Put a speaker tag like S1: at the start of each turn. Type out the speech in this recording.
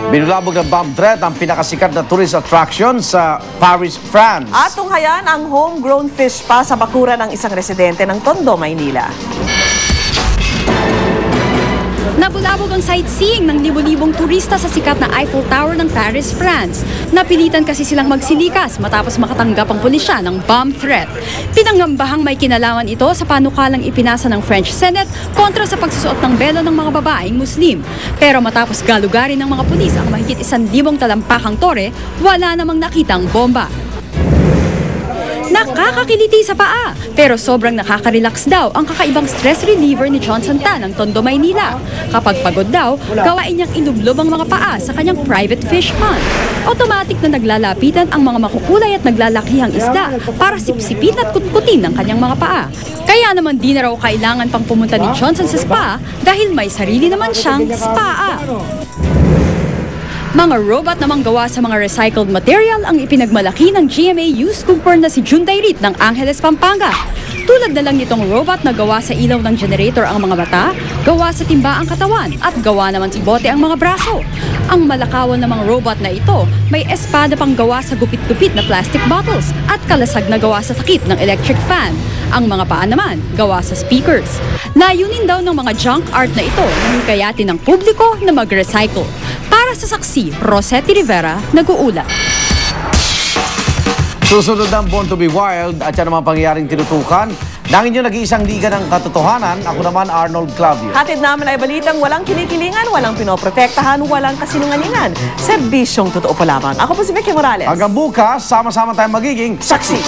S1: Binulabog ng bomb threat ang pinakasikat na tourist attraction sa Paris, France.
S2: At tunghayan ang homegrown fish pa sa bakuran ng isang residente ng Tondo, Maynila.
S3: Nabulabog ang sightseeing ng libo-libong turista sa sikat na Eiffel Tower ng Paris, France. Napilitan kasi silang magsilikas matapos makatanggap ang pulisya ng bomb threat. Pinangambahang may kinalaman ito sa panukalang ipinasa ng French Senate kontra sa pagsusuot ng belo ng mga babaeng Muslim. Pero matapos galugarin ng mga pulis ang mahigit 1,000 talampakang tore, wala namang nakitang bomba. Nakakakiliti sa paa, pero sobrang nakaka-relax daw ang kakaibang stress reliever ni Johnson Tan ng Tondo, Maynila. Kapag pagod daw, gawain niyang ilublob ang mga paa sa kanyang private fish pond. Automatic na naglalapitan ang mga makukulay at naglalakihang isda para sipsipin at kutkutin ang kanyang mga paa. Kaya naman di na raw kailangan pang pumunta ni Johnson sa spa dahil may sarili naman siyang spa. Mga robot namang gawa sa mga recycled material ang ipinagmalaki ng GMA Youth Cooper na si June Dairit ng Angeles, Pampanga. Tulad na lang nitong robot na gawa sa ilaw ng generator ang mga mata, gawa sa timba ang katawan, at gawa naman sa bote ang mga braso. Ang malakawan namang robot na ito may espada pang gawa sa gupit-gupit na plastic bottles at kalasag na gawa sa takip ng electric fan. Ang mga paa naman gawa sa speakers. Layunin daw ng mga junk art na ito na hikayatin ng publiko na mag-recycle. Para sa saksi, Rosetti Rivera, nag-uulat.
S1: Susunod ang Born to be Wild at yan naman pangyayaring tinutukan ng inyong nag-iisang liga ng katotohanan. Ako naman, Arnold Claudio.
S2: Hatid namin ay balitang walang kinikilingan, walang pinoprotektahan, walang kasinungalingan. Serbisyong totoo pa lamang. Ako po si Vicky Morales.
S1: Hanggang bukas, sama-sama tayong magiging saksi.